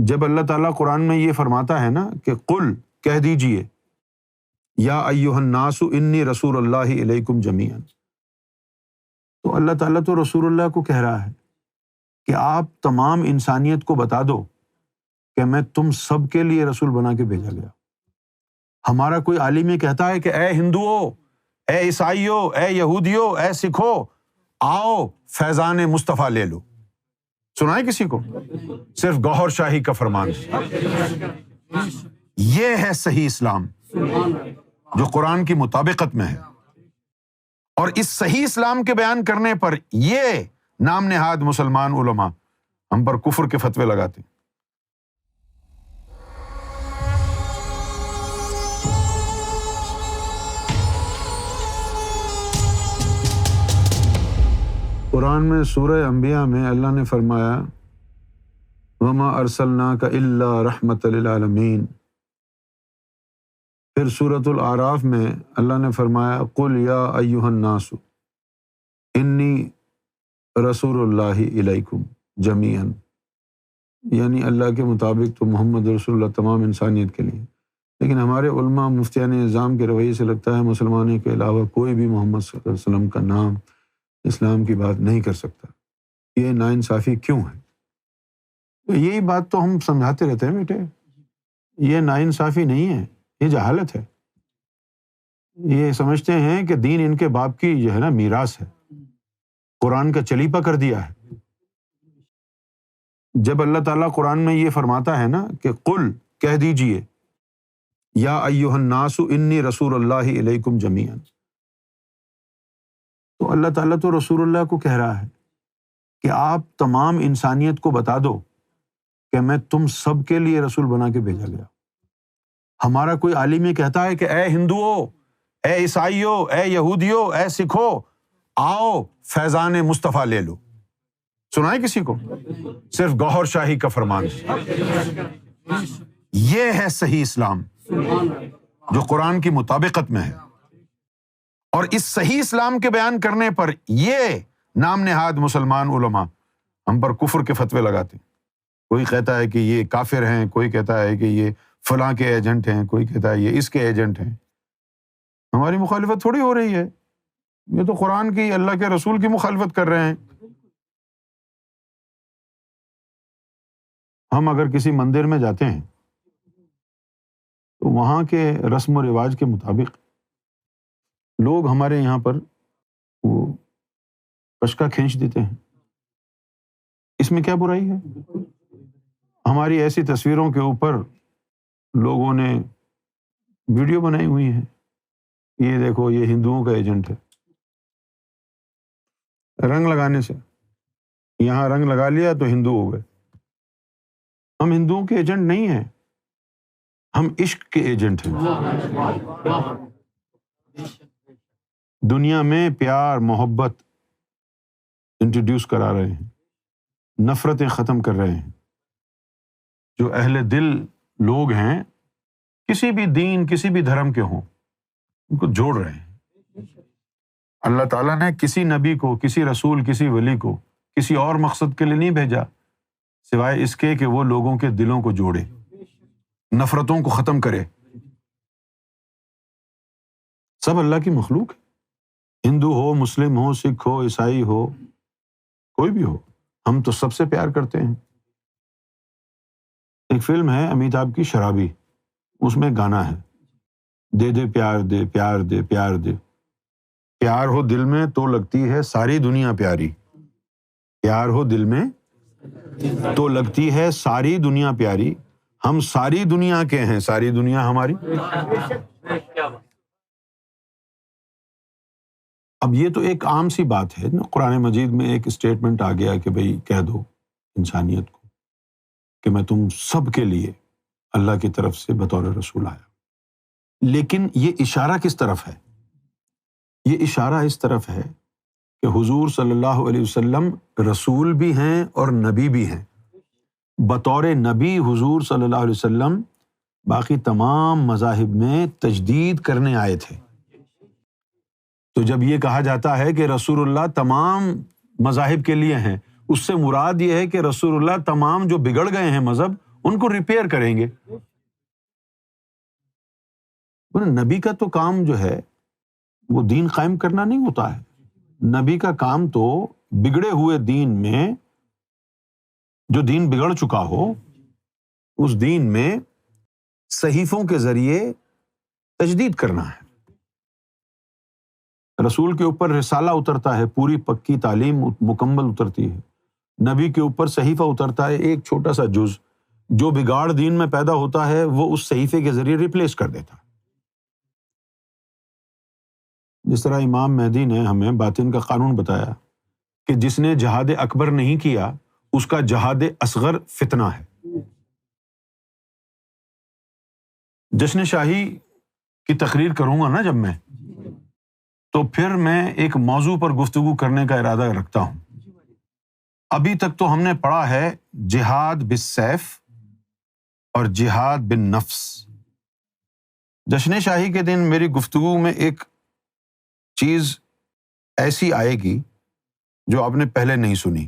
جب اللہ تعالیٰ قرآن میں یہ فرماتا ہے نا کہ قل کہہ دیجئے یا ایھا الناس انی رسول اللہ الیکم جمیعا، تو اللہ تعالیٰ تو رسول اللہ کو کہہ رہا ہے کہ آپ تمام انسانیت کو بتا دو کہ میں تم سب کے لیے رسول بنا کے بھیجا گیا۔ ہمارا کوئی عالم یہ کہتا ہے کہ اے ہندوؤں، اے عیسائیوں، اے یہودیوں، اے سکھوں، آؤ فیضان مصطفیٰ لے لو، سنائے کسی کو؟ صرف گوہر شاہی کا فرمان۔ یہ ہے صحیح اسلام جو قرآن کی مطابقت میں ہے، اور اس صحیح اسلام کے بیان کرنے پر یہ نام نہاد مسلمان علماء ہم پر کفر کے فتوے لگاتے ہیں۔ قرآن میں سورہ انبیاء میں اللہ نے فرمایا وَمَا أَرْسَلْنَاكَ إِلَّا رَحْمَةً لِلْعَالَمِينَ۔ پھر سورۃ الاعراف میں اللہ نے فرمایا قُلْ يَا أَيُّهَا النَّاسُ إِنِّي رسول اللہ الیکم جمیعاً، یعنی اللہ کے مطابق تو محمد رسول اللہ تمام انسانیت کے لیے، لیکن ہمارے علماء مفتیان نظام کے رویے سے لگتا ہے مسلمانوں کے علاوہ کوئی بھی محمد صلی اللہ علیہ وسلم کا نام اسلام کی بات نہیں کر سکتا۔ یہ ناانصافی کیوں ہے؟ تو یہی بات تو ہم سمجھاتے رہتے ہیں بیٹے، یہ ناانصافی نہیں ہے، یہ جہالت ہے۔ یہ سمجھتے ہیں کہ دین ان کے باپ کی جو ہے نا میراث ہے، قرآن کا چلیپا کر دیا ہے۔ جب اللہ تعالیٰ قرآن میں یہ فرماتا ہے نا کہ قل کہہ دیجئے یا ایھا الناس انی رسول اللہ الیکم جمیعاً، تو اللہ تعالیٰ تو رسول اللہ کو کہہ رہا ہے کہ آپ تمام انسانیت کو بتا دو کہ میں تم سب کے لیے رسول بنا کے بھیجا گیا۔ ہمارا کوئی عالم یہ کہتا ہے کہ اے ہندوؤں، اے عیسائیوں، اے یہودیوں، اے سکھوں، آؤ فیضان مصطفیٰ لے لو، سنائے کسی کو؟ صرف گوہر شاہی کا فرمان۔ یہ ہے صحیح اسلام جو قرآن کی مطابقت میں ہے، اور اس صحیح اسلام کے بیان کرنے پر یہ نام نہاد مسلمان علماء ہم پر کفر کے فتوے لگاتے ہیں۔ کوئی کہتا ہے کہ یہ کافر ہیں، کوئی کہتا ہے کہ یہ فلاں کے ایجنٹ ہیں، کوئی کہتا ہے یہ اس کے ایجنٹ ہیں۔ ہماری مخالفت تھوڑی ہو رہی ہے، یہ تو قرآن کی، اللہ کے رسول کی مخالفت کر رہے ہیں۔ ہم اگر کسی مندر میں جاتے ہیں تو وہاں کے رسم و رواج کے مطابق لوگ ہمارے یہاں پر وہ پشکا کھینچ دیتے ہیں، اس میں کیا برائی ہے؟ ہماری ایسی تصویروں کے اوپر لوگوں نے ویڈیو بنائی ہوئی ہے، یہ دیکھو یہ ہندوؤں کا ایجنٹ ہے۔ رنگ لگانے سے، یہاں رنگ لگا لیا تو ہندو ہو گئے۔ ہم ہندوؤں کے ایجنٹ نہیں ہیں، ہم عشق کے ایجنٹ ہیں۔ دنیا میں پیار محبت انٹروڈیوس کرا رہے ہیں، نفرتیں ختم کر رہے ہیں۔ جو اہل دل لوگ ہیں، کسی بھی دین کسی بھی دھرم کے ہوں، ان کو جوڑ رہے ہیں۔ اللہ تعالیٰ نے کسی نبی کو، کسی رسول، کسی ولی کو کسی اور مقصد کے لیے نہیں بھیجا سوائے اس کے کہ وہ لوگوں کے دلوں کو جوڑے، نفرتوں کو ختم کرے۔ سب اللہ کی مخلوق ہے، ہندو ہو، مسلم ہو، سکھ ہو، عیسائی ہو، کوئی بھی ہو، ہم تو سب سے پیار کرتے ہیں۔ ایک فلم ہے امیتابھ کی شرابی، اس میں گانا ہے دے دے پیار دے پیار دے پیار دے، پیار ہو دل میں تو لگتی ہے ساری دنیا پیاری، پیار ہو دل میں تو لگتی ہے ساری دنیا پیاری، ہم ساری دنیا کے ہیں، ساری دنیا ہماری۔ اب یہ تو ایک عام سی بات ہے نا، قرآن مجید میں ایک اسٹیٹمنٹ آ گیا کہ بھئی کہہ دو انسانیت کو کہ میں تم سب کے لیے اللہ کی طرف سے بطور رسول آیا۔ لیکن یہ اشارہ کس طرف ہے؟ یہ اشارہ اس طرف ہے کہ حضور صلی اللہ علیہ وسلم رسول بھی ہیں اور نبی بھی ہیں۔ بطور نبی حضور صلی اللہ علیہ وسلم باقی تمام مذاہب میں تجدید کرنے آئے تھے۔ تو جب یہ کہا جاتا ہے کہ رسول اللہ تمام مذاہب کے لیے ہیں، اس سے مراد یہ ہے کہ رسول اللہ تمام جو بگڑ گئے ہیں مذہب، ان کو ریپیئر کریں گے. نبی کا تو کام جو ہے وہ دین قائم کرنا نہیں ہوتا ہے. نبی کا کام تو بگڑے ہوئے دین میں، جو دین بگڑ چکا ہو اس دین میں صحیفوں کے ذریعے تجدید کرنا ہے. رسول کے اوپر رسالہ اترتا ہے، پوری پکی تعلیم مکمل اترتی ہے. نبی کے اوپر صحیفہ اترتا ہے، ایک چھوٹا سا جز جو بگاڑ دین میں پیدا ہوتا ہے وہ اس صحیفے کے ذریعے ریپلیس کر دیتا ہے. جس طرح امام مہدی نے ہمیں باطن کا قانون بتایا کہ جس نے جہاد اکبر نہیں کیا اس کا جہاد اصغر فتنہ ہے. جشن شاہی کی تقریر کروں گا نا جب میں، تو پھر میں ایک موضوع پر گفتگو کرنے کا ارادہ رکھتا ہوں. ابھی تک تو ہم نے پڑھا ہے جہاد بالسیف اور جہاد بالنفس. جشن شاہی کے دن میری گفتگو میں ایک چیز ایسی آئے گی جو آپ نے پہلے نہیں سنی،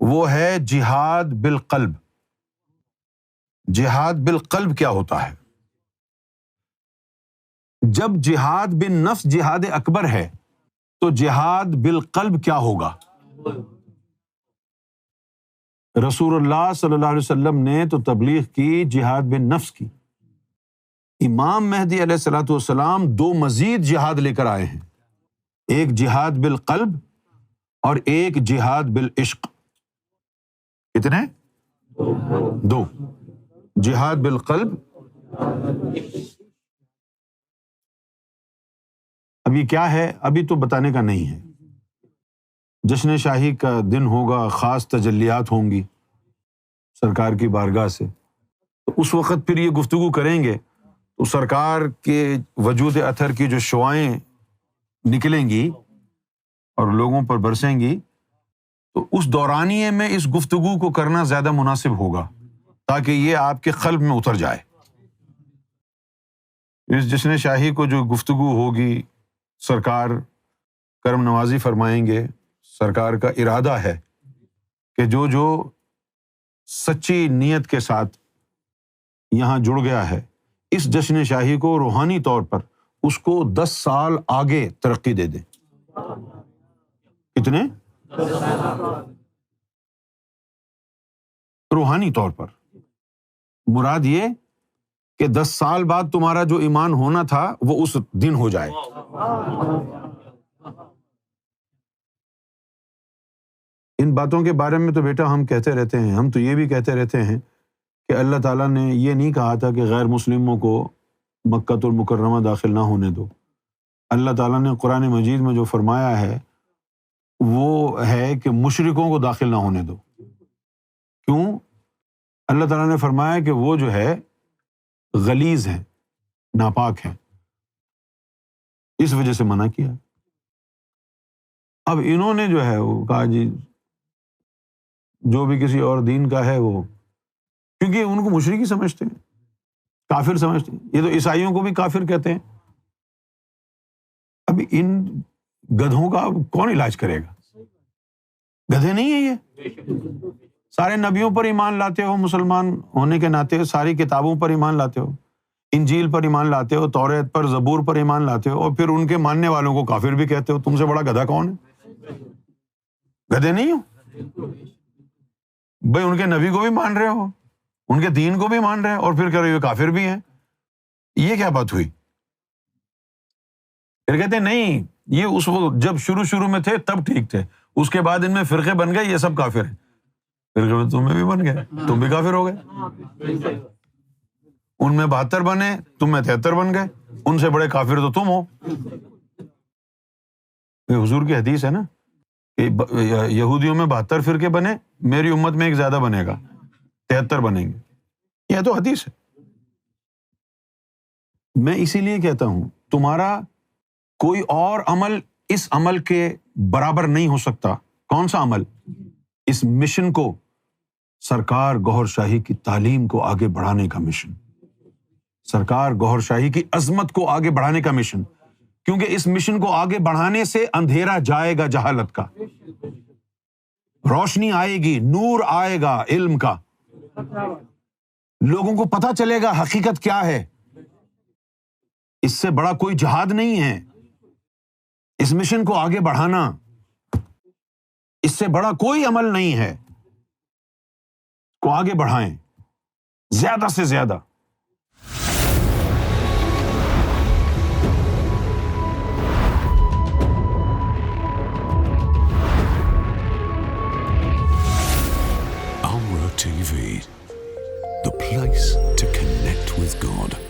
وہ ہے جہاد بالقلب. جہاد بالقلب کیا ہوتا ہے؟ جب جہاد بالنفس جہاد اکبر ہے تو جہاد بالقلب کیا ہوگا؟ رسول اللہ صلی اللہ علیہ وسلم نے تو تبلیغ کی جہاد بالنفس کی. امام مہدی علیہ الصلوۃ والسلام دو مزید جہاد لے کر آئے ہیں، ایک جہاد بالقلب اور ایک جہاد بالعشق. کتنے؟ دو. جہاد بالقلب. ابھی کیا ہے ابھی تو بتانے کا نہیں ہے. جشن شاہی کا دن ہوگا، خاص تجلیات ہوں گی سرکار کی بارگاہ سے، تو اس وقت پھر یہ گفتگو کریں گے تو سرکار کے وجود اطہر کی جو شعائیں نکلیں گی اور لوگوں پر برسیں گی، تو اس دورانیے میں اس گفتگو کو کرنا زیادہ مناسب ہوگا تاکہ یہ آپ کے قلب میں اتر جائے. اس جشن شاہی کو جو گفتگو ہوگی سرکار کرم نوازی فرمائیں گے. سرکار کا ارادہ ہے کہ جو جو سچی نیت کے ساتھ یہاں جڑ گیا ہے اس جشن شاہی کو روحانی طور پر اس کو 10 سال آگے ترقی دے دیں. کتنے؟ روحانی طور پر. مراد یہ کہ 10 سال بعد تمہارا جو ایمان ہونا تھا وہ اس دن ہو جائے. ان باتوں کے بارے میں تو بیٹا ہم کہتے رہتے ہیں، ہم تو یہ بھی کہتے رہتے ہیں کہ اللہ تعالیٰ نے یہ نہیں کہا تھا کہ غیر مسلموں کو مکۃ المکرمہ داخل نہ ہونے دو. اللہ تعالیٰ نے قرآن مجید میں جو فرمایا ہے وہ ہے کہ مشرکوں کو داخل نہ ہونے دو. کیوں؟ اللہ تعالیٰ نے فرمایا کہ وہ جو ہے غلیظ ہیں، ناپاک ہیں، اس وجہ سے منع کیا. اب انہوں نے جو ہے وہ کہا جی جو بھی کسی اور دین کا ہے وہ، کیونکہ ان کو مشرک ہی سمجھتے ہیں، کافر سمجھتے ہیں. یہ تو عیسائیوں کو بھی کافر کہتے ہیں. اب ان گدھوں کا کون علاج کرے گا؟ گدھے نہیں ہیں یہ. سارے نبیوں پر ایمان لاتے ہو، مسلمان ہونے کے ناطے ساری کتابوں پر ایمان لاتے ہو، انجیل پر ایمان لاتے ہو، توریت پر، زبور پر ایمان لاتے ہو، اور پھر ان کے ماننے والوں کو کافر بھی کہتے ہو. تم سے بڑا گدھا کون ہے؟ گدھے نہیں ہو بھائی. ان کے نبی کو بھی مان رہے ہو، ان کے دین کو بھی مان رہے ہیں، اور پھر کہہ رہے ہو کافر بھی ہیں. یہ کیا بات ہوئی؟ پھر کہتے ہیں نہیں یہ اس وقت جب شروع میں تھے تب ٹھیک تھے، اس کے بعد ان میں فرقے بن گئے، یہ سب کافر ہیں. فرقے میں تم میں بھی بن گئے، تم بھی کافر ہو گئے. ان میں 72 بنے، تم میں 73 بن گئے. ان سے بڑے کافر تو تم ہو. یہ حضور کی حدیث ہے نا کہ یہودیوں میں 72 فرقے بنے، میری امت میں ایک زیادہ بنے گا، 73 بنیں گے. یہ تو حدیث ہے. میں اسی لیے کہتا ہوں تمہارا کوئی اور عمل اس عمل کے برابر نہیں ہو سکتا. کون سا عمل؟ اس مشن کو، سرکار گوہر شاہی کی تعلیم کو آگے بڑھانے کا مشن، سرکار گوہر شاہی کی عظمت کو آگے بڑھانے کا مشن. کیونکہ اس مشن کو آگے بڑھانے سے اندھیرا جائے گا جہالت کا، روشنی آئے گی، نور آئے گا علم کا. لوگوں کو پتہ چلے گا حقیقت کیا ہے. اس سے بڑا کوئی جہاد نہیں ہے. اس مشن کو آگے بڑھانا اس سے بڑا کوئی عمل نہیں ہے. کو آگے بڑھائیں زیادہ سے زیادہ. Amra TV, the place to connect with God.